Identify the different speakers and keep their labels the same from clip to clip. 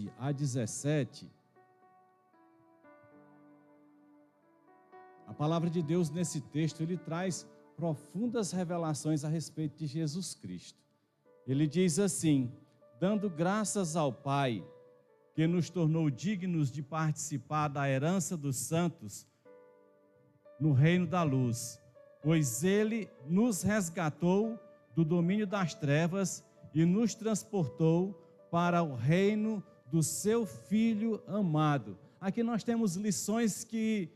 Speaker 1: 12 a 17, a palavra de Deus nesse texto, ele traz profundas revelações a respeito de Jesus Cristo. Ele diz assim: dando graças ao Pai, que nos tornou dignos de participar da herança dos santos no reino da luz, pois Ele nos resgatou do domínio das trevas e nos transportou para o reino do seu Filho amado. Aqui nós temos lições que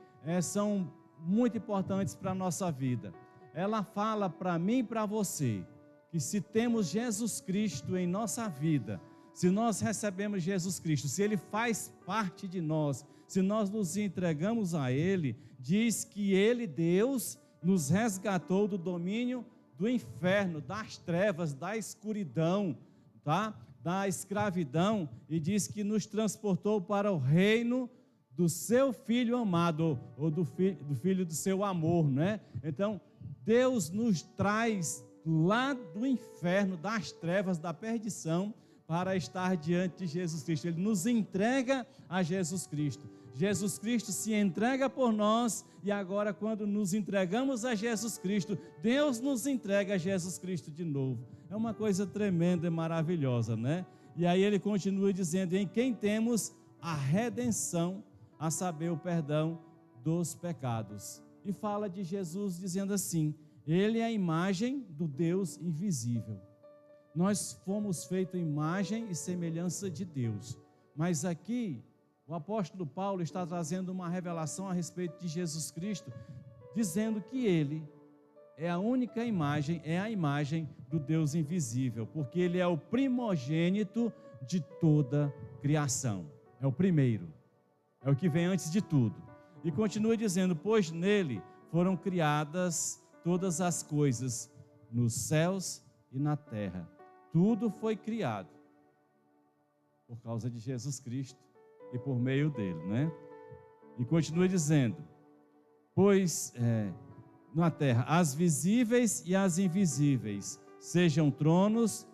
Speaker 1: são muito importantes para a nossa vida. Ela fala para mim e para você, que se temos Jesus Cristo em nossa vida, se nós recebemos Jesus Cristo, se Ele faz parte de nós, se nós nos entregamos a Ele, diz que Ele, Deus, nos resgatou do domínio do inferno, das trevas, da escuridão, tá? Da escravidão, e diz que nos transportou para o reino do seu Filho amado, ou do filho do seu amor, né? Então, Deus nos traz lá do inferno, das trevas, da perdição, para estar diante de Jesus Cristo. Ele nos entrega a Jesus Cristo. Jesus Cristo se entrega por nós, e agora, quando nos entregamos a Jesus Cristo, Deus nos entrega a Jesus Cristo de novo. É uma coisa tremenda e maravilhosa, né? E aí ele continua dizendo: em quem temos a redenção, a saber, o perdão dos pecados. E fala de Jesus dizendo assim: Ele é a imagem do Deus invisível. Nós fomos feitos imagem e semelhança de Deus. Mas aqui, o apóstolo Paulo está trazendo uma revelação a respeito de Jesus Cristo, dizendo que Ele é a única imagem, é a imagem do Deus invisível, porque Ele é o primogênito de toda criação. É o primeiro, é o que vem antes de tudo. E continua dizendo: pois nele foram criadas todas as coisas, nos céus e na terra. Tudo foi criado por causa de Jesus Cristo e por meio dele, né? E continua dizendo: pois na terra, as visíveis e as invisíveis, sejam tronos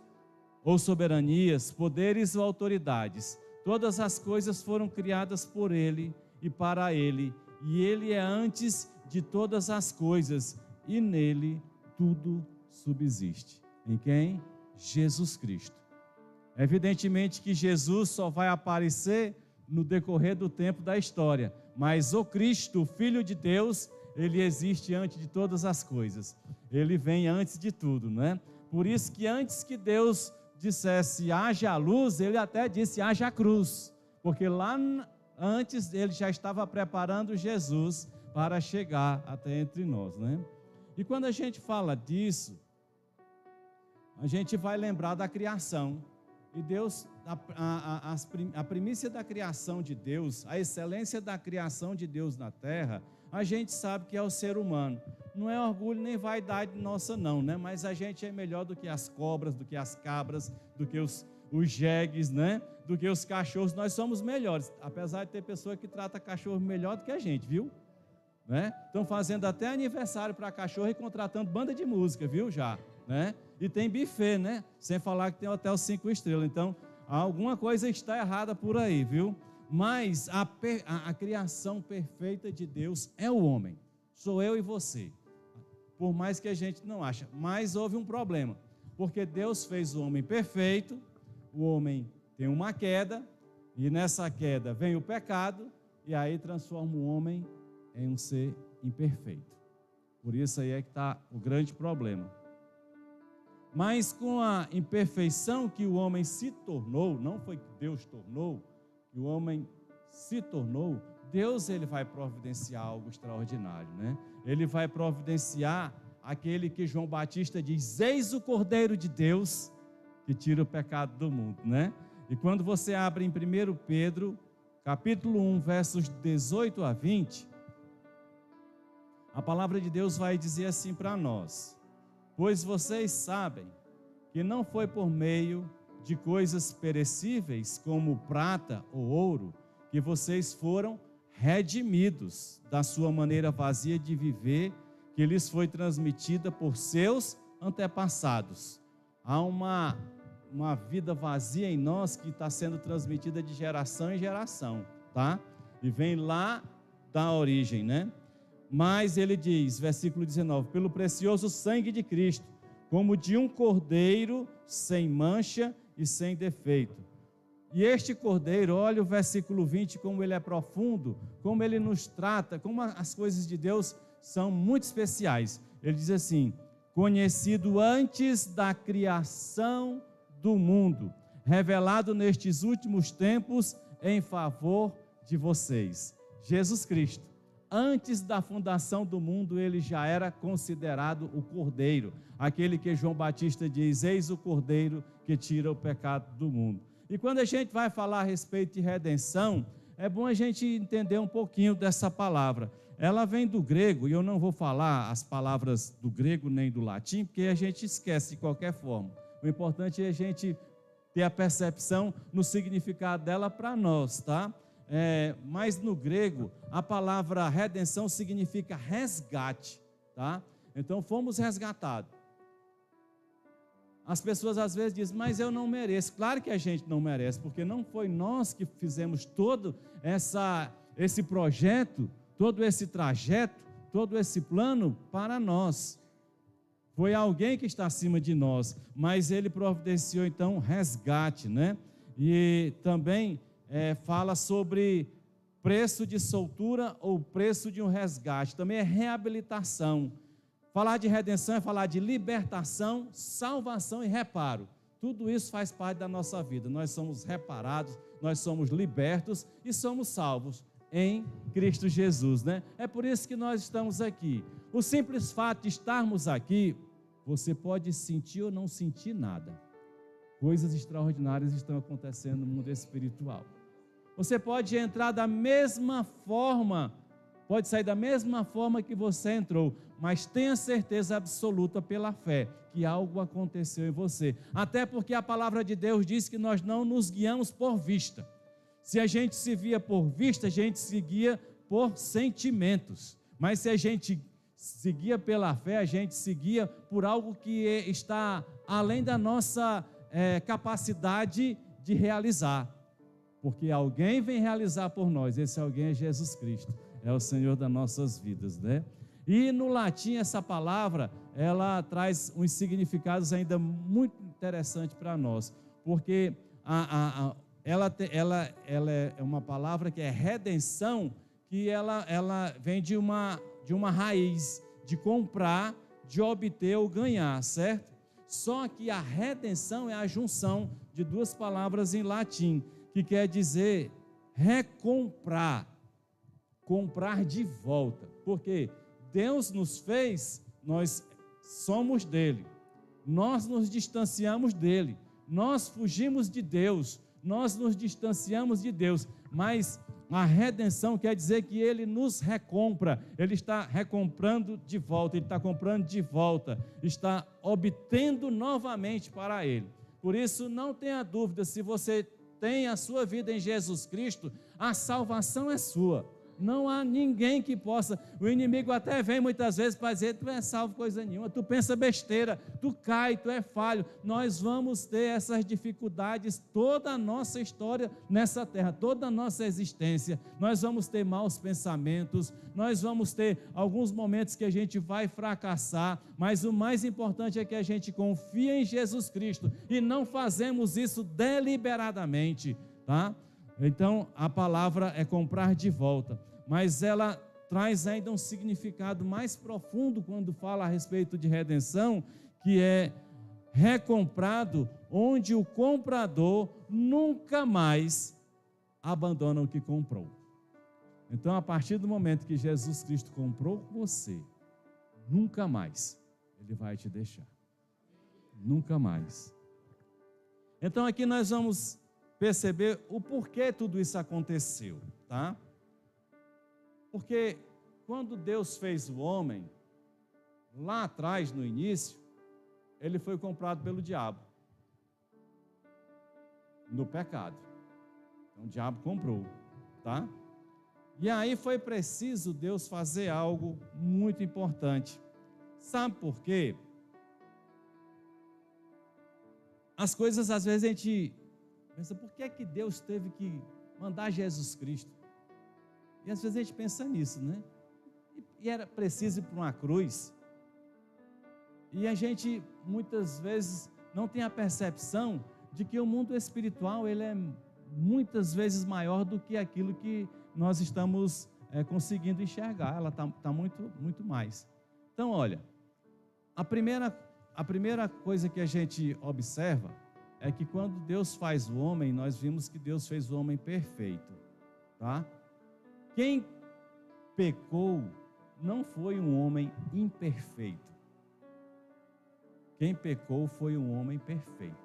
Speaker 1: ou soberanias, poderes ou autoridades, todas as coisas foram criadas por ele e para ele, e ele é antes de todas as coisas, e nele tudo subsiste. Em quem? Jesus Cristo. Evidentemente que Jesus só vai aparecer no decorrer do tempo da história, mas o Cristo, o Filho de Deus, ele existe antes de todas as coisas. Ele vem antes de tudo, né? Por isso que antes que Deus dissesse haja luz, ele até disse haja cruz, porque lá antes ele já estava preparando Jesus para chegar até entre nós, né? E quando a gente fala disso, a gente vai lembrar da criação. E Deus, a primícia da criação de Deus, a excelência da criação de Deus na terra, a gente sabe que é o ser humano. Não é orgulho nem vaidade nossa não, né? Mas a gente é melhor do que as cobras, do que as cabras, do que os jegues, né? Do que os cachorros. Nós somos melhores, apesar de ter pessoa que trata cachorro melhor do que a gente, viu? Né? Estão fazendo até aniversário para cachorro e contratando banda de música, viu, já, né? E tem buffet, né? Sem falar que tem hotel 5 estrelas. Então, alguma coisa está errada por aí, viu? Mas a criação perfeita de Deus é o homem. Sou eu e você. Por mais que a gente não ache. Mas houve um problema. Porque Deus fez o homem perfeito, o homem tem uma queda, e nessa queda vem o pecado, e aí transforma o homem em um ser imperfeito. Por isso aí é que está o grande problema. Mas com a imperfeição que o homem se tornou, não foi que Deus tornou, que o homem se tornou, Deus ele vai providenciar algo extraordinário, né? Ele vai providenciar aquele que João Batista diz: eis o Cordeiro de Deus que tira o pecado do mundo, né? E quando você abre em 1 Pedro, capítulo 1, versos 18 a 20, a palavra de Deus vai dizer assim para nós: pois vocês sabem que não foi por meio de coisas perecíveis, como prata ou ouro, que vocês foram redimidos da sua maneira vazia de viver, que lhes foi transmitida por seus antepassados. Há uma uma vida vazia em nós que está sendo transmitida de geração em geração, tá? E vem lá da origem, né? Mas ele diz, versículo 19, pelo precioso sangue de Cristo, como de um cordeiro sem mancha e sem defeito. E este cordeiro, olha o versículo 20, como ele é profundo, como ele nos trata, como as coisas de Deus são muito especiais. Ele diz assim, conhecido antes da criação do mundo, revelado nestes últimos tempos em favor de vocês. Jesus Cristo, antes da fundação do mundo, ele já era considerado o Cordeiro, aquele que João Batista diz, eis o Cordeiro que tira o pecado do mundo. E quando a gente vai falar a respeito de redenção, é bom a gente entender um pouquinho dessa palavra. Ela vem do grego, e eu não vou falar as palavras do grego nem do latim, porque a gente esquece de qualquer forma. O importante é a gente ter a percepção no significado dela para nós, tá? Mas no grego, a palavra redenção significa resgate, tá? Então fomos resgatados. As pessoas às vezes dizem, mas eu não mereço. Claro que a gente não merece, porque não foi nós que fizemos todo esse projeto, todo esse trajeto, todo esse plano para nós. Foi alguém que está acima de nós, mas ele providenciou então resgate, né? E também fala sobre preço de soltura ou preço de um resgate, também é reabilitação. Falar de redenção é falar de libertação, salvação e reparo. Tudo isso faz parte da nossa vida. Nós somos reparados, nós somos libertos e somos salvos em Cristo Jesus, né? É por isso que nós estamos aqui. O simples fato de estarmos aqui, você pode sentir ou não sentir nada. Coisas extraordinárias estão acontecendo no mundo espiritual. Você pode entrar da mesma forma, pode sair da mesma forma que você entrou, mas tenha certeza absoluta pela fé que algo aconteceu em você. Até porque a palavra de Deus diz que nós não nos guiamos por vista. Se a gente se via por vista, a gente se guia por sentimentos. Mas se a gente se guia pela fé, a gente se guia por algo que está além da nossa capacidade de realizar. Porque alguém vem realizar por nós, esse alguém é Jesus Cristo, é o Senhor das nossas vidas, né? E no latim essa palavra, ela traz uns significados ainda muito interessantes para nós, porque ela é uma palavra que é redenção, que ela vem de uma raiz, de comprar, de obter ou ganhar, certo? Só que a redenção é a junção de duas palavras em latim, que quer dizer recomprar, comprar de volta, porque Deus nos fez, nós somos dele, nós nos distanciamos dele, nós fugimos de Deus, nós nos distanciamos de Deus, mas a redenção quer dizer que ele nos recompra, ele está recomprando de volta, ele está comprando de volta, está obtendo novamente para ele. Por isso, não tenha dúvida, se você tem a sua vida em Jesus Cristo, a salvação é sua. Não há ninguém que possa. O inimigo até vem muitas vezes para dizer, tu não é salvo coisa nenhuma, tu pensa besteira, tu cai, tu é falho. Nós vamos ter essas dificuldades toda a nossa história nessa terra, toda a nossa existência. Nós vamos ter maus pensamentos, nós vamos ter alguns momentos que a gente vai fracassar, mas o mais importante é que a gente confie em Jesus Cristo e não fazemos isso deliberadamente, tá? Então, a palavra é comprar de volta, mas ela traz ainda um significado mais profundo quando fala a respeito de redenção, que é recomprado, onde o comprador nunca mais abandona o que comprou. Então, a partir do momento que Jesus Cristo comprou você, nunca mais ele vai te deixar. Nunca mais. Então, aqui nós vamos perceber o porquê tudo isso aconteceu, tá? Porque quando Deus fez o homem, lá atrás, no início, ele foi comprado pelo diabo, no pecado. Então o diabo comprou, tá? E aí foi preciso Deus fazer algo muito importante. Sabe por quê? as coisas, às vezes, a gente pensa, por que é que Deus teve que mandar Jesus Cristo? E às vezes a gente pensa nisso, né? E era preciso ir para uma cruz. E a gente, muitas vezes, não tem a percepção de que o mundo espiritual, ele é muitas vezes maior do que aquilo que nós estamos conseguindo enxergar. Ela está muito, muito mais. Então, olha, a primeira coisa que a gente observa é que quando Deus faz o homem, nós vimos que Deus fez o homem perfeito, tá? Quem pecou não foi um homem imperfeito. Quem pecou foi um homem perfeito.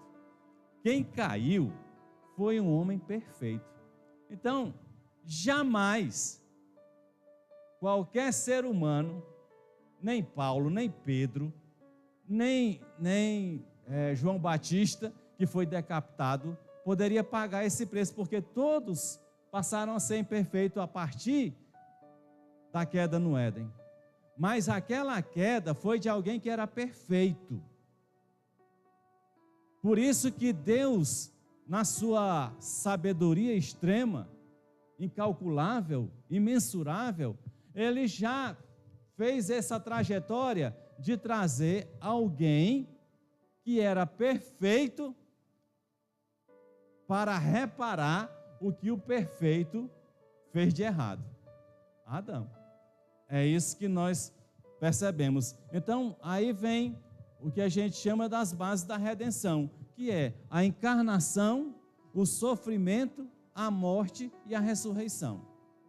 Speaker 1: Quem caiu foi um homem perfeito. Então, jamais qualquer ser humano, nem Paulo, nem Pedro, nem João Batista, que foi decapitado, poderia pagar esse preço, porque todos passaram a ser imperfeitos a partir da queda no Éden. Mas aquela queda foi de alguém que era perfeito. Por isso que Deus, na sua sabedoria extrema, incalculável, imensurável, Ele já fez essa trajetória de trazer alguém que era perfeito para reparar o que o perfeito fez de errado. Adão. É isso que nós percebemos. Então, aí vem o que a gente chama das bases da redenção, que é a encarnação, o sofrimento, a morte e a ressurreição,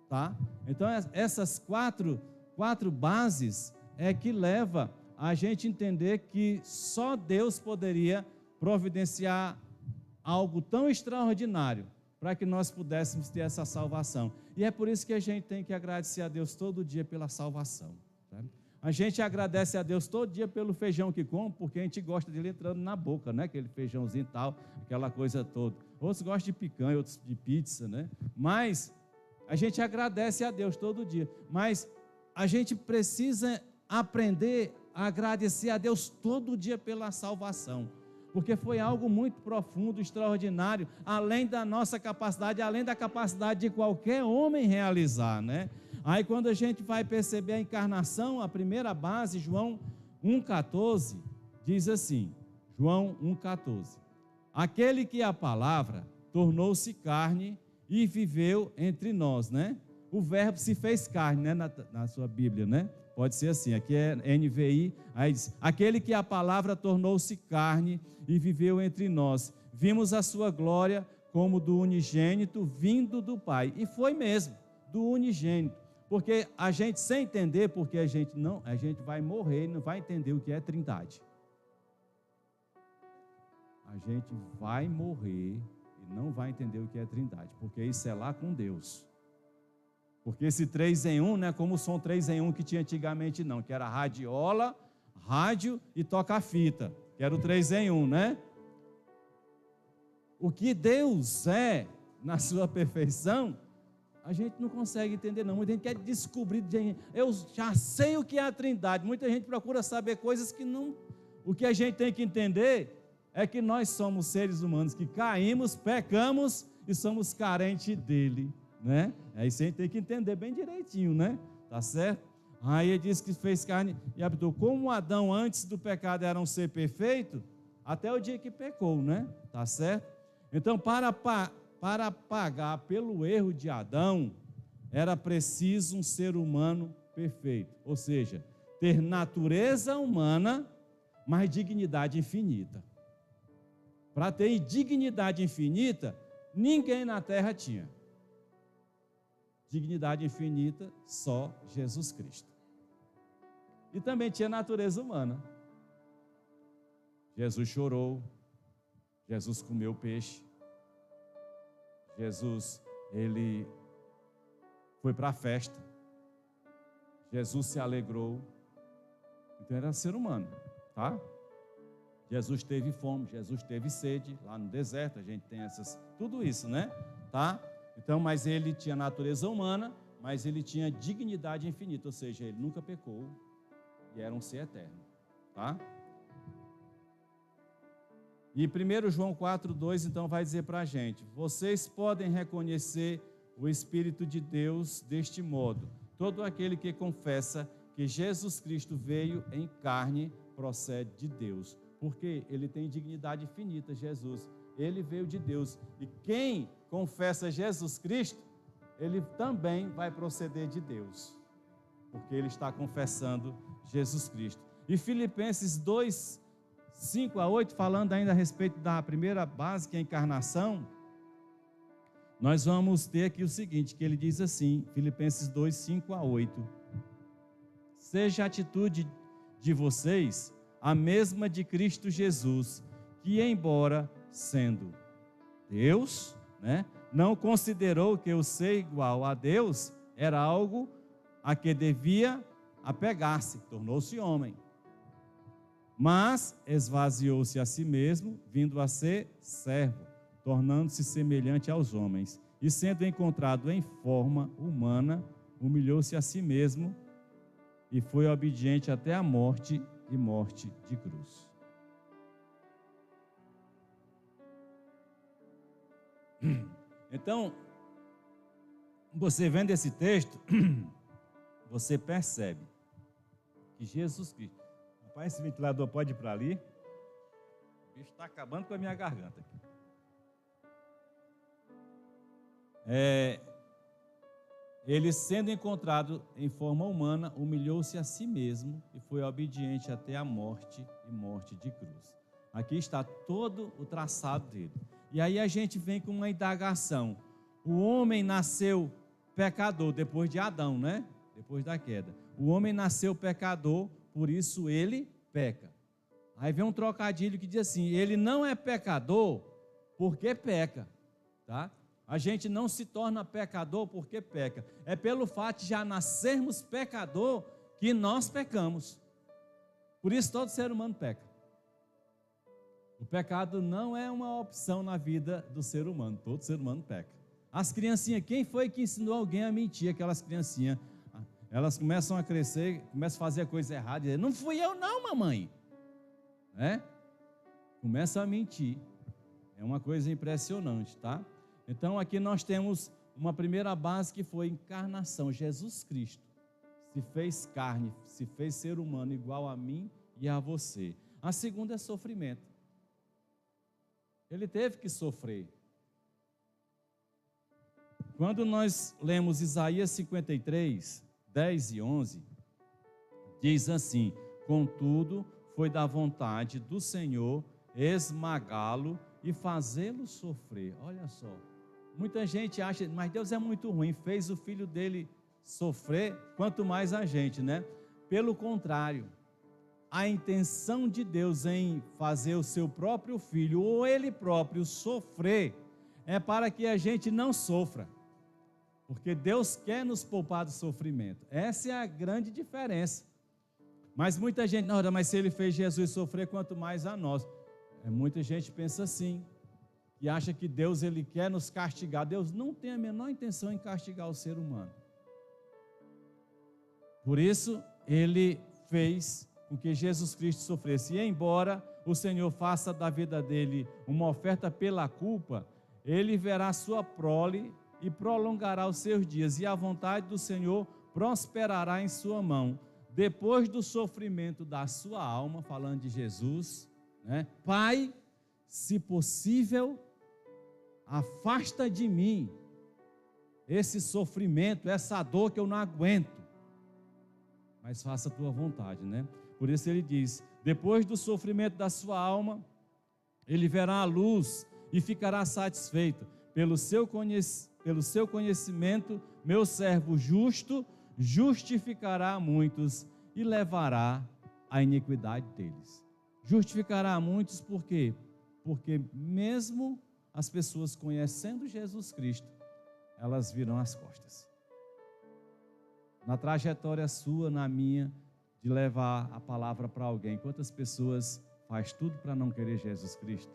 Speaker 1: tá? Então, essas quatro bases é que leva a gente entender que só Deus poderia providenciar algo tão extraordinário para que nós pudéssemos ter essa salvação. E é por isso que a gente tem que agradecer a Deus todo dia pela salvação, tá? A gente agradece a Deus todo dia pelo feijão que come, porque a gente gosta dele entrando na boca, né? Aquele feijãozinho e tal, aquela coisa toda. Outros gostam de picanha, outros de pizza, né? Mas a gente agradece a Deus todo dia. Mas a gente precisa aprender a agradecer a Deus todo dia pela salvação, porque foi algo muito profundo, extraordinário, além da nossa capacidade, além da capacidade de qualquer homem realizar, né? Aí quando a gente vai perceber a encarnação, a primeira base, João 1,14, diz assim, João 1,14, aquele que é a palavra tornou-se carne e viveu entre nós, né? O verbo se fez carne, né? Na sua Bíblia, né? Pode ser assim, aqui é NVI, aí diz, aquele que a palavra tornou-se carne e viveu entre nós, vimos a sua glória como do unigênito vindo do Pai, e foi mesmo, do unigênito, porque a gente sem entender, porque a gente vai morrer e não vai entender o que é trindade. A gente vai morrer e não vai entender o que é trindade, porque isso é lá com Deus. Porque esse 3 em 1, não é como o som 3 em 1 que tinha antigamente não, que era radiola, rádio e toca-fita, que era o 3 em 1, né? O que Deus é, na sua perfeição, a gente não consegue entender não, muita gente quer descobrir, eu já sei o que é a trindade, muita gente procura saber coisas que não, o que a gente tem que entender é que nós somos seres humanos que caímos, pecamos e somos carentes dele, né? É isso a gente tem que entender bem direitinho, né? Tá certo? Aí ele diz que fez carne e habitou. Como Adão antes do pecado era um ser perfeito, até o dia que pecou, né? Tá certo? Então, para pagar pelo erro de Adão, era preciso um ser humano perfeito, ou seja, ter natureza humana, mas dignidade infinita. Para ter dignidade infinita, ninguém na terra tinha. Dignidade infinita, só Jesus Cristo. E também tinha natureza humana. Jesus chorou, Jesus comeu peixe, Jesus, ele foi para a festa, Jesus se alegrou, então era ser humano, tá? Jesus teve fome, Jesus teve sede, lá no deserto a gente tem tudo isso, né? Tá? Então, mas ele tinha natureza humana, mas ele tinha dignidade infinita, ou seja, ele nunca pecou e era um ser eterno, tá? E 1 João 4,2 então vai dizer para a gente: vocês podem reconhecer o Espírito de Deus deste modo: todo aquele que confessa que Jesus Cristo veio em carne procede de Deus, porque ele tem dignidade infinita, Jesus. Ele veio de Deus. E quem confessa Jesus Cristo, ele também vai proceder de Deus, porque ele está confessando Jesus Cristo. E Filipenses 2, 5 a 8, falando ainda a respeito da primeira base, que é a encarnação, nós vamos ter aqui o seguinte, que ele diz assim, Filipenses 2, 5 a 8. Seja a atitude de vocês a mesma de Cristo Jesus, que embora sendo Deus, não considerou que o ser igual a Deus era algo a que devia apegar-se, tornou-se homem. Mas esvaziou-se a si mesmo, vindo a ser servo, tornando-se semelhante aos homens. E sendo encontrado em forma humana, humilhou-se a si mesmo e foi obediente até a morte e morte de cruz. Então, você vendo esse texto, você percebe que Jesus Cristo... Rapaz, esse ventilador pode ir para ali? O bicho está acabando com a minha garganta aqui. Ele, sendo encontrado em forma humana, humilhou-se a si mesmo e foi obediente até a morte e morte de cruz. Aqui está todo o traçado dele. E aí a gente vem com uma indagação. O homem nasceu pecador depois de Adão, depois da queda. O homem nasceu pecador, por isso ele peca. Aí vem um trocadilho que diz assim: ele não é pecador porque peca, tá? A gente não se torna pecador porque peca. É pelo fato de já nascermos pecador que nós pecamos. Por isso todo ser humano peca. O pecado não é uma opção na vida do ser humano, todo ser humano peca. As criancinhas, quem foi que ensinou alguém a mentir? Aquelas criancinhas, elas começam a crescer, começam a fazer a coisa errada, e dizem: não fui eu não, mamãe. Começam a mentir. É uma coisa impressionante, tá? Então aqui nós temos uma primeira base que foi encarnação. Jesus Cristo se fez carne, se fez ser humano igual a mim e a você. A segunda é sofrimento. Ele teve que sofrer. Quando nós lemos Isaías 53, 10 e 11, diz assim: contudo, foi da vontade do Senhor esmagá-lo e fazê-lo sofrer. Olha só, muita gente acha, mas Deus é muito ruim, fez o filho dele sofrer, quanto mais a gente, Pelo contrário, a intenção de Deus em fazer o seu próprio filho, ou ele próprio sofrer, é para que a gente não sofra, porque Deus quer nos poupar do sofrimento. Essa é a grande diferença. Mas muita gente, não, mas se ele fez Jesus sofrer, quanto mais a nós. Muita gente pensa assim, e acha que Deus ele quer nos castigar. Deus não tem a menor intenção em castigar o ser humano. Por isso, ele fez com que Jesus Cristo sofresse. E embora o Senhor faça da vida dele uma oferta pela culpa, ele verá sua prole e prolongará os seus dias, e a vontade do Senhor prosperará em sua mão. Depois do sofrimento da sua alma, falando de Jesus, Pai, se possível, afasta de mim esse sofrimento, essa dor que eu não aguento, mas faça a tua vontade, Por isso ele diz: depois do sofrimento da sua alma, ele verá a luz e ficará satisfeito. Pelo seu conhecimento, meu servo justo justificará a muitos e levará a iniquidade deles. Justificará a muitos por quê? Porque mesmo as pessoas conhecendo Jesus Cristo, elas viram as costas. Na trajetória sua, na minha, de levar a palavra para alguém, quantas pessoas faz tudo para não querer Jesus Cristo?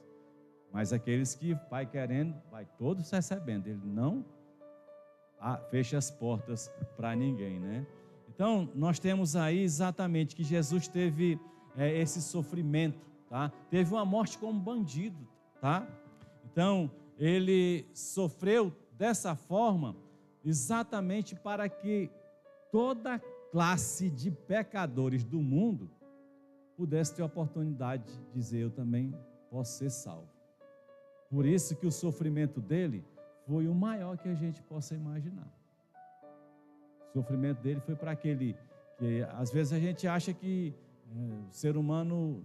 Speaker 1: Mas aqueles que vai querendo, vai todos recebendo. Ele não fecha as portas para ninguém, Então, nós temos aí exatamente que Jesus teve esse sofrimento, tá? Teve uma morte como bandido, tá? Então, ele sofreu dessa forma exatamente para que toda classe de pecadores do mundo pudesse ter a oportunidade de dizer: eu também posso ser salvo. Por isso que o sofrimento dele foi o maior que a gente possa imaginar. O sofrimento dele foi para aquele que às vezes a gente acha que o ser humano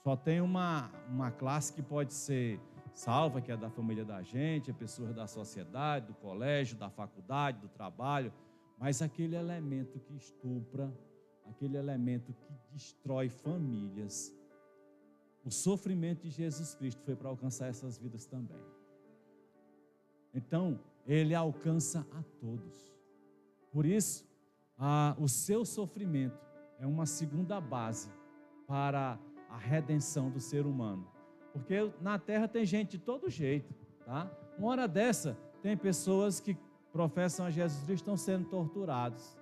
Speaker 1: só tem uma classe que pode ser salva, que é da família da gente, é pessoas da sociedade, do colégio, da faculdade, do trabalho, mas aquele elemento que estupra, aquele elemento que destrói famílias, o sofrimento de Jesus Cristo foi para alcançar essas vidas também. Então, ele alcança a todos. Por isso, o seu sofrimento é uma segunda base para a redenção do ser humano. Porque na terra tem gente de todo jeito, tá? Uma hora dessa, tem pessoas que professam a Jesus Cristo estão sendo torturados.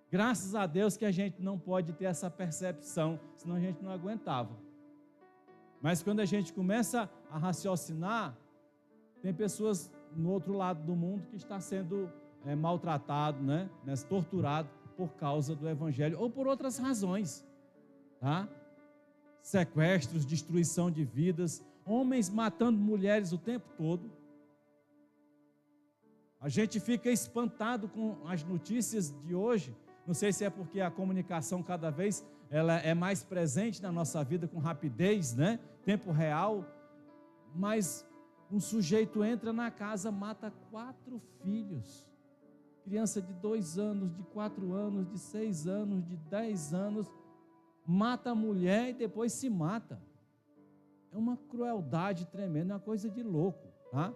Speaker 1: Graças a Deus que a gente não pode ter essa percepção, senão a gente não aguentava. Mas quando a gente começa a raciocinar, tem pessoas no outro lado do mundo que está sendo maltratado, né? Torturado por causa do Evangelho ou por outras razões, tá? Sequestros, destruição de vidas, homens matando mulheres o tempo todo. A gente fica espantado com as notícias de hoje. Não sei se é porque a comunicação cada vez ela é mais presente na nossa vida com rapidez, né? Tempo real. Mas um sujeito entra na casa, mata 4 filhos. Criança de 2 anos, de 4 anos, de 6 anos, de 10 anos. Mata a mulher e depois se mata. É uma crueldade tremenda, é uma coisa de louco, tá?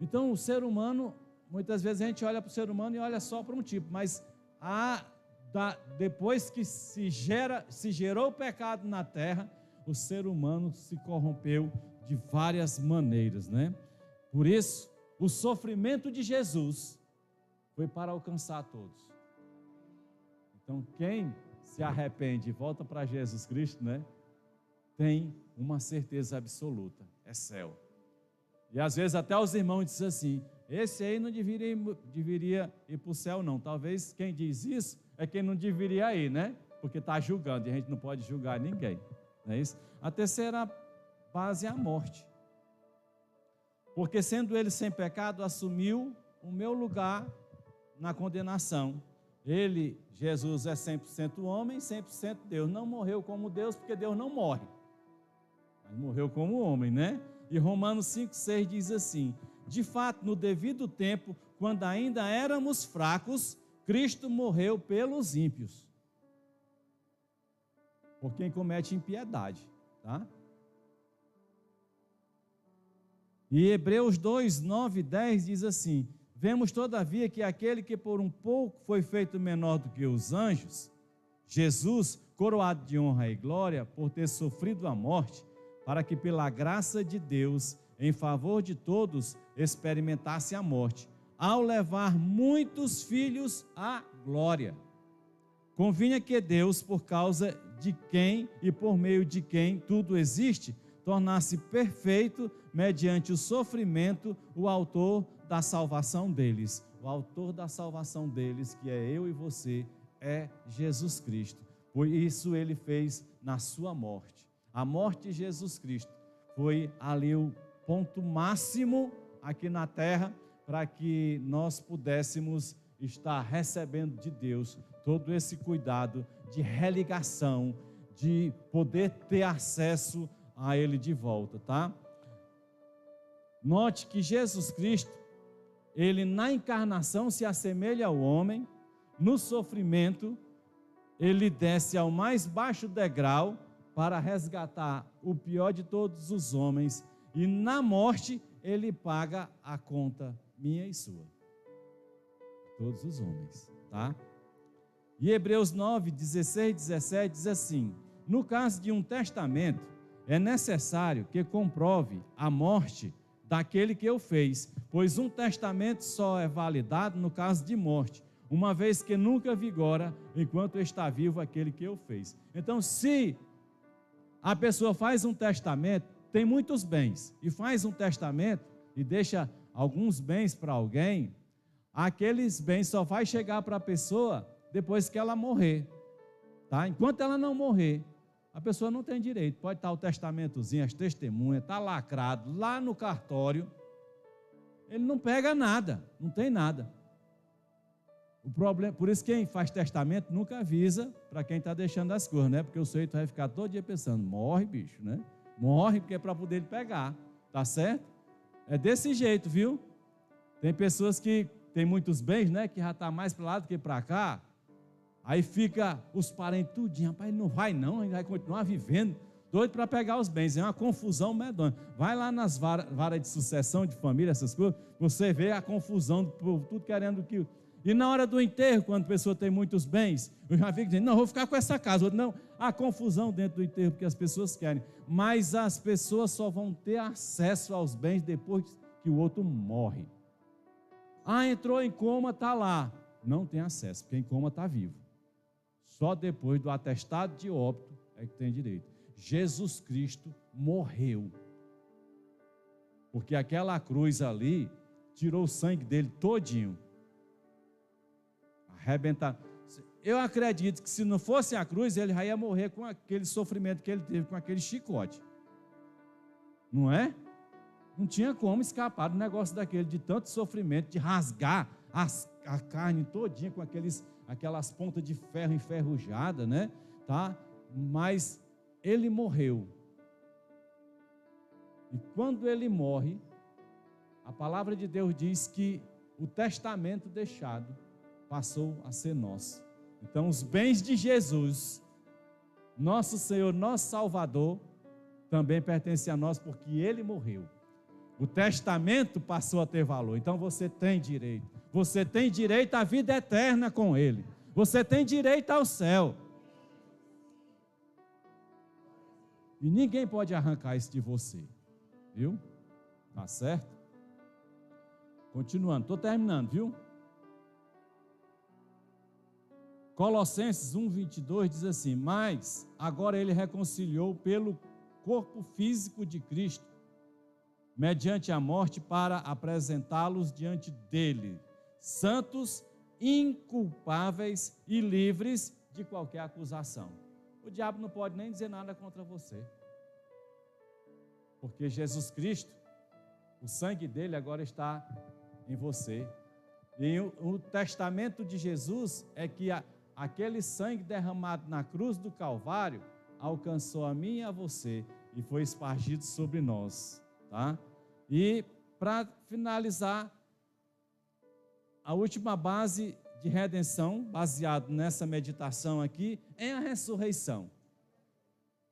Speaker 1: Então o ser humano, muitas vezes a gente olha para o ser humano e olha só para um tipo, mas depois que se gerou o pecado na terra, o ser humano se corrompeu de várias maneiras, né? Por isso, o sofrimento de Jesus foi para alcançar todos. Então quem se arrepende e volta para Jesus Cristo, né, tem uma certeza absoluta, é céu. E às vezes até os irmãos dizem assim: esse aí não deveria ir para o céu não. Talvez quem diz isso é quem não deveria ir, né? Porque está julgando, e a gente não pode julgar ninguém, não é isso? A terceira base é a morte. Porque sendo ele sem pecado, assumiu o meu lugar na condenação. Ele, Jesus, é 100% homem, 100% Deus. Não morreu como Deus, porque Deus não morre. Mas morreu como homem, né? E Romanos 5,6 diz assim: de fato, no devido tempo, quando ainda éramos fracos, Cristo morreu pelos ímpios. Por quem comete impiedade, tá? E Hebreus 2, 9 e 10 diz assim: vemos todavia que aquele que por um pouco foi feito menor do que os anjos, Jesus, coroado de honra e glória, por ter sofrido a morte, para que pela graça de Deus, em favor de todos, experimentasse a morte, ao levar muitos filhos à glória. Convinha que Deus, por causa de quem e por meio de quem tudo existe, tornasse perfeito, mediante o sofrimento, o autor da salvação deles. O autor da salvação deles, que é eu e você, é Jesus Cristo. Por isso ele fez na sua morte. A morte de Jesus Cristo foi ali o ponto máximo aqui na terra, para que nós pudéssemos estar recebendo de Deus todo esse cuidado de religação, de poder ter acesso a Ele de volta, tá? Note que Jesus Cristo, Ele na encarnação se assemelha ao homem, no sofrimento, Ele desce ao mais baixo degrau para resgatar o pior de todos os homens, e na morte Ele paga a conta minha e sua, todos os homens, tá? E Hebreus 9, 16 e 17 diz assim: no caso de um testamento, é necessário que comprove a morte daquele que o fez, pois um testamento só é validado no caso de morte, uma vez que nunca vigora enquanto está vivo aquele que o fez. Então, se A pessoa faz um testamento, tem muitos bens, e faz um testamento e deixa alguns bens para alguém, aqueles bens só vai chegar para a pessoa depois que ela morrer, tá? Enquanto ela não morrer, a pessoa não tem direito. Pode estar o testamentozinho, as testemunhas, está lacrado lá no cartório, ele não pega nada, não tem nada. O problema, por isso quem faz testamento nunca avisa para quem está deixando as coisas, né? Porque o sujeito vai ficar todo dia pensando, morre, bicho, né? Morre porque é para poder ele pegar, tá certo? É desse jeito, viu? Tem pessoas que têm muitos bens, né? Que já está mais para lá do que para cá. Aí fica os parentes tudinho, rapaz, ele não vai não, ele vai continuar vivendo, doido para pegar os bens, é uma confusão medonha. Vai lá nas varas de sucessão de família, essas coisas, você vê a confusão do povo, tudo querendo que... E na hora do enterro, quando a pessoa tem muitos bens, eu já fico dizendo, não, vou ficar com essa casa, outro, não, há confusão dentro do enterro, porque as pessoas querem, mas as pessoas só vão ter acesso aos bens depois que o outro morre. Ah, entrou em coma, está lá, não tem acesso, porque em coma está vivo. Só depois do atestado de óbito é que tem direito. Jesus Cristo morreu, porque aquela cruz ali tirou o sangue dele todinho, arrebentado. Eu acredito que se não fosse a cruz, ele já ia morrer com aquele sofrimento que ele teve, com aquele chicote, não é? Não tinha como escapar do negócio daquele, de tanto sofrimento, de rasgar a carne todinha com aquelas pontas de ferro enferrujadas, né? Tá? Mas ele morreu. E quando ele morre, a palavra de Deus diz que o testamento deixado passou a ser nosso. Então, os bens de Jesus, nosso Senhor, nosso Salvador, também pertencem a nós, porque ele morreu. O testamento passou a ter valor. Então, você tem direito. Você tem direito à vida eterna com ele. Você tem direito ao céu. E ninguém pode arrancar isso de você. Viu? Tá certo? Continuando, estou terminando, viu? Colossenses 1:22 diz assim: mas agora ele reconciliou pelo corpo físico de Cristo, mediante a morte, para apresentá-los diante dele, santos, inculpáveis e livres de qualquer acusação. O diabo não pode nem dizer nada contra você, porque Jesus Cristo, o sangue dele agora está em você. E o testamento de Jesus é que aquele sangue derramado na cruz do Calvário alcançou a mim e a você e foi espargido sobre nós, tá? E para finalizar, a última base de redenção, baseado nessa meditação aqui, é a ressurreição.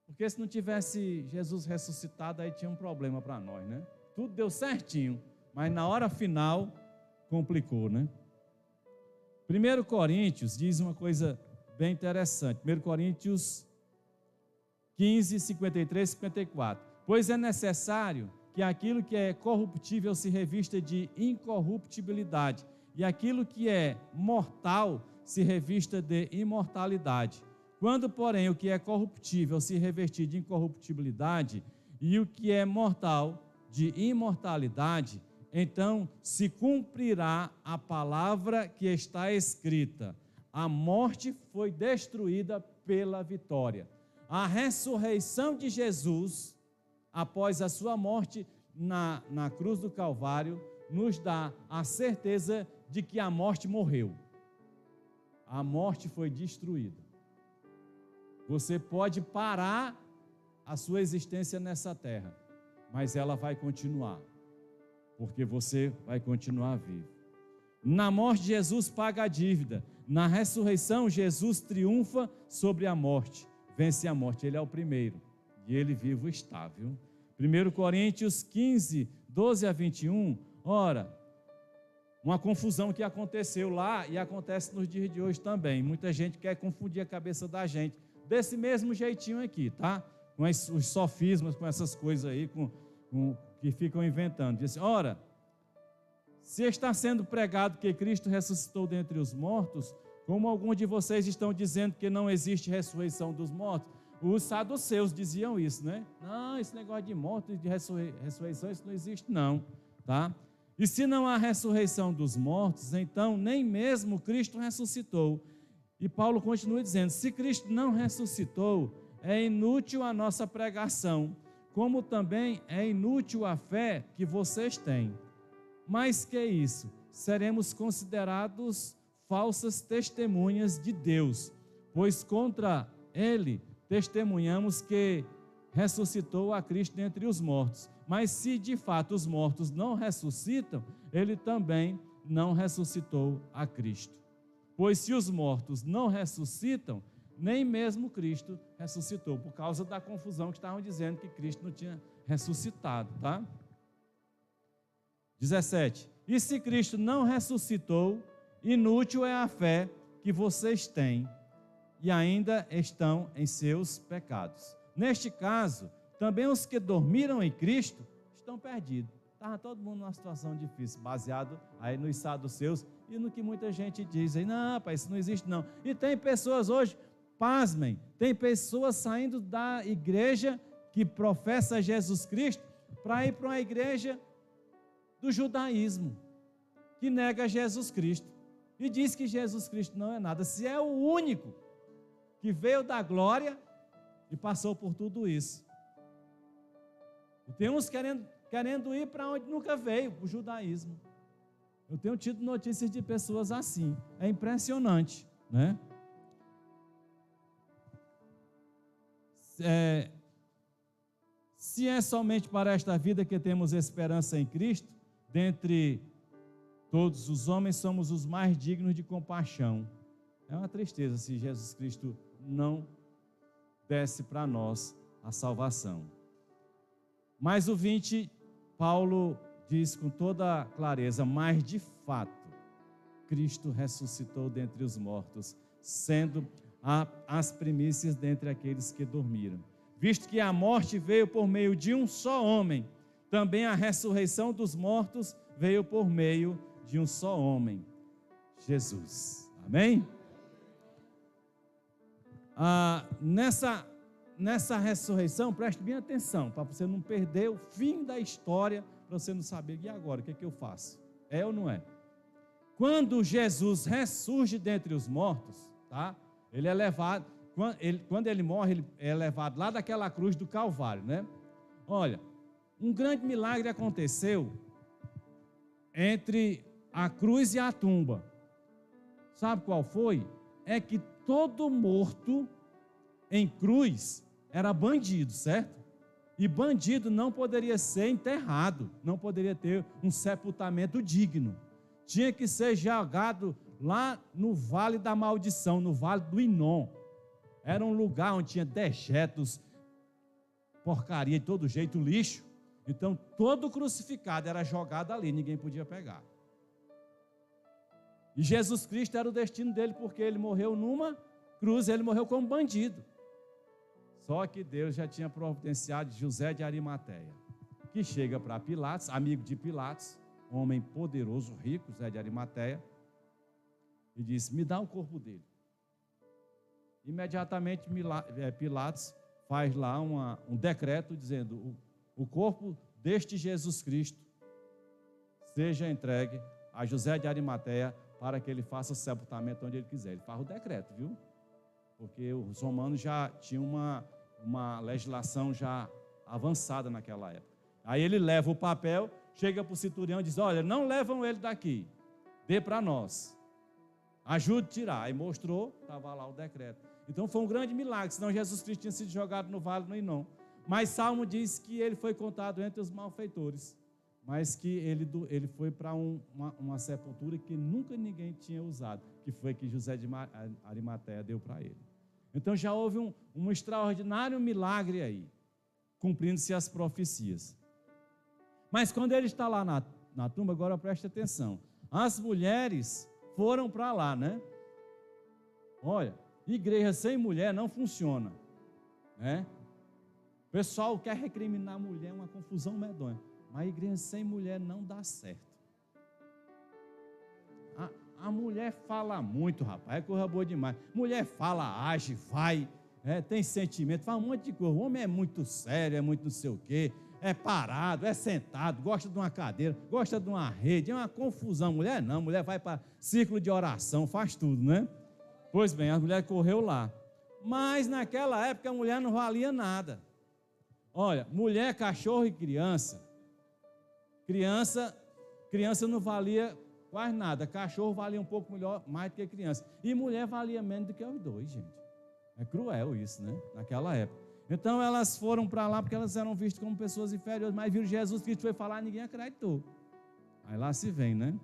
Speaker 1: Porque se não tivesse Jesus ressuscitado, aí tinha um problema para nós, né? Tudo deu certinho, mas na hora final complicou, né? 1 Coríntios diz uma coisa bem interessante. 1 Coríntios 15, 53, 54. Pois é necessário que aquilo que é corruptível se revista de incorruptibilidade, e aquilo que é mortal se revista de imortalidade. Quando, porém, o que é corruptível se revestir de incorruptibilidade, e o que é mortal de imortalidade, então se cumprirá a palavra que está escrita: a morte foi destruída pela vitória. A ressurreição de Jesus, após a sua morte na cruz do Calvário, nos dá a certeza de que a morte morreu. A morte foi destruída. Você pode parar a sua existência nessa terra, mas ela vai continuar, porque você vai continuar vivo. Na morte, Jesus paga a dívida. Na ressurreição, Jesus triunfa sobre a morte, vence a morte. Ele é o primeiro e ele vivo está, viu? 1 Coríntios 15, 12 a 21, ora, uma confusão que aconteceu lá e acontece nos dias de hoje também. Muita gente quer confundir a cabeça da gente, desse mesmo jeitinho aqui, tá? Com os sofismas, com essas coisas aí, que ficam inventando. Diz assim, ora, se está sendo pregado que Cristo ressuscitou dentre os mortos, como alguns de vocês estão dizendo que não existe ressurreição dos mortos, Os saduceus diziam isso, né? Não, esse negócio de morte e de ressurreição, isso não existe não, tá? E se não há ressurreição dos mortos, então nem mesmo Cristo ressuscitou. E Paulo continua dizendo, se Cristo não ressuscitou, é inútil a nossa pregação, como também é inútil a fé que vocês têm. Mas que isso? Seremos considerados falsas testemunhas de Deus, pois contra ele testemunhamos que ressuscitou a Cristo dentre os mortos. Mas se de fato os mortos não ressuscitam, ele também não ressuscitou a Cristo. Pois se os mortos não ressuscitam, nem mesmo Cristo ressuscitou, por causa da confusão que estavam dizendo que Cristo não tinha ressuscitado, tá? 17. E se Cristo não ressuscitou, inútil é a fé que vocês têm e ainda estão em seus pecados. Neste caso, também os que dormiram em Cristo estão perdidos. Estava todo mundo numa situação difícil, baseado aí nos saduceus e no que muita gente diz aí, não, pai, isso não existe não. E tem pessoas hoje, pasmem, tem pessoas saindo da igreja que professa Jesus Cristo para ir para uma igreja do judaísmo, que nega Jesus Cristo e diz que Jesus Cristo não é nada, se é o único que veio da glória e passou por tudo isso. E tem uns querendo ir para onde nunca veio, para o judaísmo. Eu tenho tido notícias de pessoas assim, é impressionante, né? Se é somente para esta vida que temos esperança em Cristo, dentre todos os homens somos os mais dignos de compaixão. É uma tristeza se Jesus Cristo não desse para nós a salvação. Mas o 20, Paulo diz com toda clareza, mas de fato, Cristo ressuscitou dentre os mortos, sendo as primícias dentre aqueles que dormiram. Visto que a morte veio por meio de um só homem, também a ressurreição dos mortos veio por meio de um só homem, Jesus. Amém? Nessa ressurreição, preste bem atenção, para você não perder o fim da história, para você não saber, e agora, o que é que eu faço? É ou não é? Quando Jesus ressurge dentre os mortos, tá? Ele é levado, quando ele morre, ele é levado lá daquela cruz do Calvário, né? Olha, um grande milagre aconteceu entre a cruz e a tumba. Sabe qual foi? É que todo morto em cruz era bandido, certo? E bandido não poderia ser enterrado, não poderia ter um sepultamento digno. Tinha que ser jogado lá no Vale da Maldição, no Vale do Inom. Era um lugar onde tinha dejetos, porcaria de todo jeito, lixo. Então, todo crucificado era jogado ali, ninguém podia pegar. E Jesus Cristo era o destino dele, porque ele morreu numa cruz, ele morreu como bandido. Só que Deus já tinha providenciado José de Arimateia, que chega para Pilatos, amigo de Pilatos, um homem poderoso, rico, José de Arimateia, e disse, me dá o corpo dele. Imediatamente Pilatos faz lá um decreto dizendo, o corpo deste Jesus Cristo seja entregue a José de Arimateia para que ele faça o sepultamento onde ele quiser. Ele faz o decreto, viu? Porque os romanos já tinham uma legislação já avançada naquela época. Aí ele leva o papel, chega para o centurião e diz, olha, não levam ele daqui, dê para nós, ajude a tirar. Aí mostrou, estava lá o decreto. Então foi um grande milagre, senão Jesus Cristo tinha sido jogado no vale do Inom. Mas Salmo diz que ele foi contado entre os malfeitores, mas que ele foi para uma sepultura que nunca ninguém tinha usado, que foi que José de Arimateia deu para ele. Então já houve um extraordinário milagre aí, cumprindo-se as profecias. Mas quando ele está lá na tumba, agora preste atenção, as mulheres foram para lá, né? Olha, igreja sem mulher não funciona, né? O pessoal quer recriminar a mulher, uma confusão medonha. Mas a igreja sem mulher não dá certo. A mulher fala muito, rapaz, é coisa boa demais. Mulher fala, age, vai, tem sentimento, faz um monte de coisa. O homem é muito sério, é muito não sei o quê, é parado, é sentado, gosta de uma cadeira, gosta de uma rede, é uma confusão. Mulher não, mulher vai para círculo de oração, faz tudo, né? Pois bem, a mulher correu lá. Mas naquela época a mulher não valia nada. Olha, mulher, cachorro e criança não valia quase nada. Cachorro valia um pouco melhor, mais do que criança. E mulher valia menos do que os dois, gente. É cruel isso, né? Naquela época. Então elas foram para lá porque elas eram vistas como pessoas inferiores, mas viram Jesus Cristo foi falar, ninguém acreditou. Aí lá se vem, né?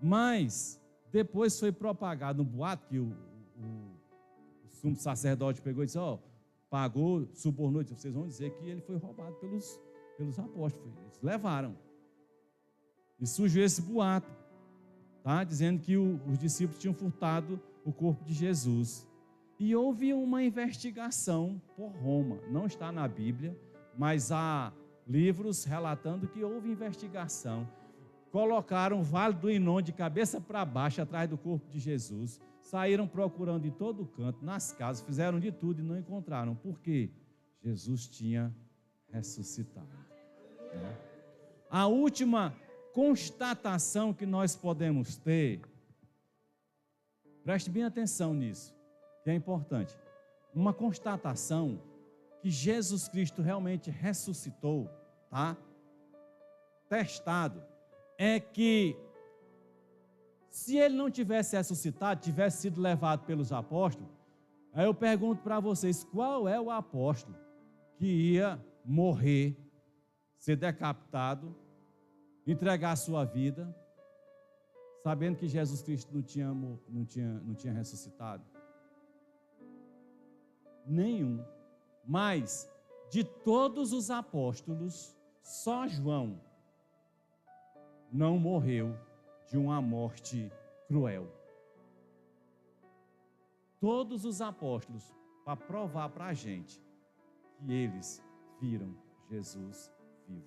Speaker 1: Mas depois foi propagado um boato que o sumo sacerdote pegou e disse, pagou, subornou, disse, vocês vão dizer que ele foi roubado pelos apóstolos. Eles levaram. E surgiu esse boato, tá? Dizendo que os discípulos tinham furtado o corpo de Jesus. E houve uma investigação por Roma. Não está na Bíblia, mas há livros relatando que houve investigação. Colocaram o Vale do Inon de cabeça para baixo atrás do corpo de Jesus. Saíram procurando em todo canto, nas casas, fizeram de tudo e não encontraram. Por quê? Jesus tinha ressuscitado. Né? A última constatação que nós podemos ter, preste bem atenção nisso, que é importante. Uma constatação que Jesus Cristo realmente ressuscitou, tá? Testado, é que se ele não tivesse ressuscitado, tivesse sido levado pelos apóstolos, aí eu pergunto para vocês, qual é o apóstolo que ia morrer, ser decapitado, entregar a sua vida, sabendo que Jesus Cristo não tinha ressuscitado? Nenhum. Mas, de todos os apóstolos, só João não morreu de uma morte cruel. Todos os apóstolos, para provar para a gente que eles viram Jesus vivo.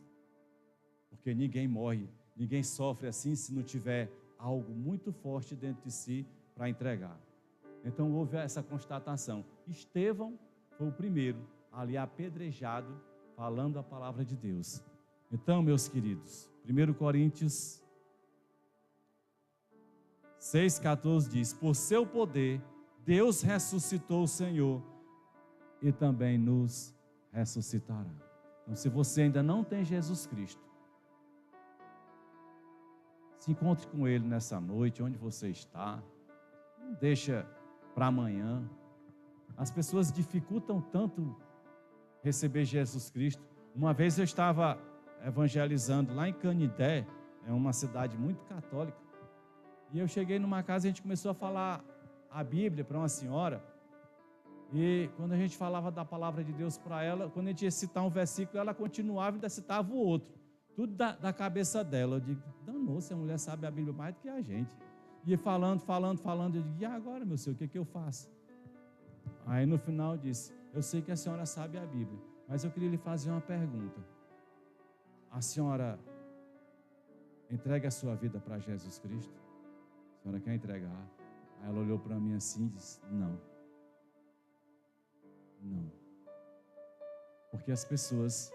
Speaker 1: Porque ninguém morre, ninguém sofre assim se não tiver algo muito forte dentro de si para entregar. Então houve essa constatação. Estevão foi o primeiro ali apedrejado, falando a palavra de Deus. Então, meus queridos, 1 Coríntios 6,14 diz, por seu poder, Deus ressuscitou o Senhor e também nos ressuscitará. Então, se você ainda não tem Jesus Cristo, se encontre com Ele nessa noite, onde você está. Não deixa para amanhã. As pessoas dificultam tanto receber Jesus Cristo. Uma vez eu estava evangelizando lá em Canindé, é uma cidade muito católica, e eu cheguei numa casa e a gente começou a falar a Bíblia para uma senhora, e quando a gente falava da palavra de Deus para ela, quando a gente ia citar um versículo, ela continuava e ainda citava o outro, tudo da cabeça dela. Eu digo, danou-se, a mulher sabe a Bíblia mais do que a gente. Ia falando, eu digo, e agora, meu Senhor, o que eu faço? Aí no final disse, eu sei que a senhora sabe a Bíblia, mas eu queria lhe fazer uma pergunta. A senhora entrega a sua vida para Jesus Cristo? A senhora quer entregar? Aí ela olhou para mim assim e disse, não. Não. Porque as pessoas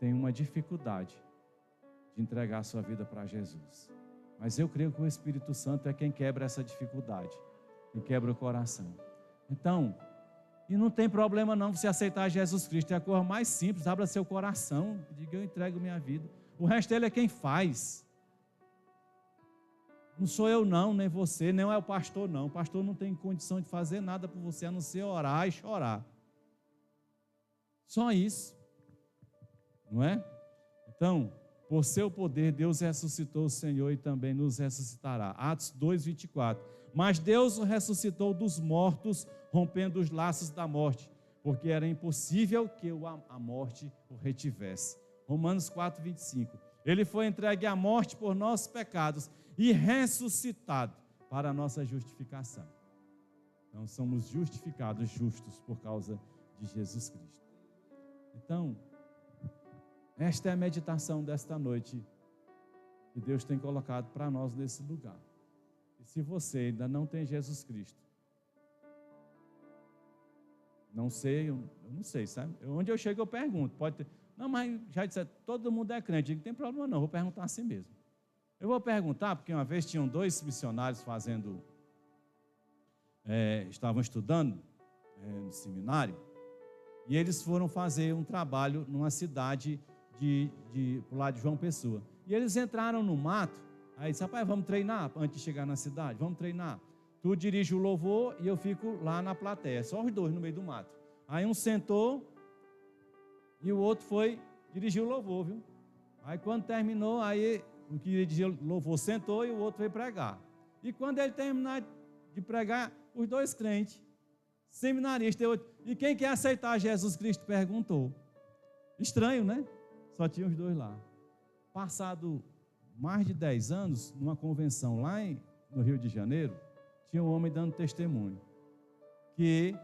Speaker 1: têm uma dificuldade de entregar a sua vida para Jesus. Mas eu creio que o Espírito Santo é quem quebra essa dificuldade, quem quebra o coração. Então, e não tem problema não você aceitar Jesus Cristo, é a coisa mais simples, abra seu coração, diga, eu entrego minha vida. O resto Ele é quem faz. Não sou eu não, nem você, nem é o pastor não. O pastor não tem condição de fazer nada por você, a não ser orar e chorar. Só isso. Não é? Então, por seu poder, Deus ressuscitou o Senhor e também nos ressuscitará. Atos 2:24. Mas Deus o ressuscitou dos mortos, rompendo os laços da morte, porque era impossível que a morte o retivesse. Romanos 4:25. Ele foi entregue à morte por nossos pecados e ressuscitado para a nossa justificação. Então, somos justificados, justos, por causa de Jesus Cristo. Então, esta é a meditação desta noite que Deus tem colocado para nós nesse lugar. E se você ainda não tem Jesus Cristo, Não sei, eu não sei, sabe? Onde eu chego eu pergunto, pode ter. Não, mas já disse, todo mundo é crente, não tem problema não, vou perguntar assim mesmo. Eu vou perguntar, porque uma vez tinham 2 missionários estavam estudando no seminário, e eles foram fazer um trabalho numa cidade pro lado de João Pessoa. E eles entraram no mato, aí disse, rapaz, vamos treinar antes de chegar na cidade, vamos treinar. Tu dirige o louvor e eu fico lá na plateia, só os dois no meio do mato. Aí um sentou e o outro foi dirigir o louvor, viu? Aí quando terminou, aí o que dirigia o louvor sentou e o outro veio pregar. E quando ele terminar de pregar, os 2 crentes, seminaristas, e quem quer aceitar Jesus Cristo? Perguntou. Estranho, né? Só tinha os 2 lá. Passado mais de 10 anos, numa convenção lá no Rio de Janeiro, tinha um homem dando testemunho, que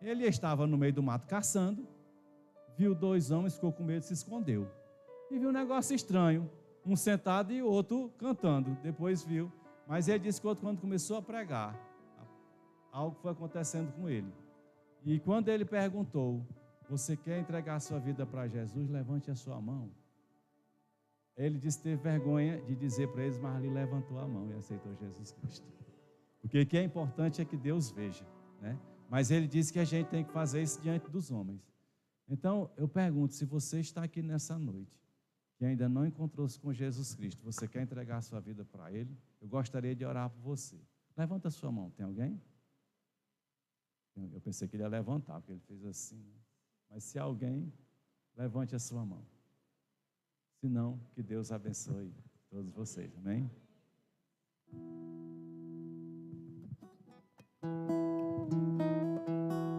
Speaker 1: ele estava no meio do mato caçando, viu 2 homens, ficou com medo e se escondeu. E viu um negócio estranho, um sentado e o outro cantando, depois viu. Mas ele disse que o outro, quando começou a pregar, algo foi acontecendo com ele. E quando ele perguntou, você quer entregar a sua vida para Jesus? Levante a sua mão. Ele disse que teve vergonha de dizer para eles, mas ali levantou a mão e aceitou Jesus Cristo. Porque o que é importante é que Deus veja, né? Mas ele disse que a gente tem que fazer isso diante dos homens. Então, eu pergunto, se você está aqui nessa noite, que ainda não encontrou-se com Jesus Cristo, você quer entregar a sua vida para Ele? Eu gostaria de orar por você. Levanta a sua mão, tem alguém? Eu pensei que ele ia levantar, porque ele fez assim, né? Mas se alguém, levante a sua mão. Se não, que Deus abençoe todos vocês, amém?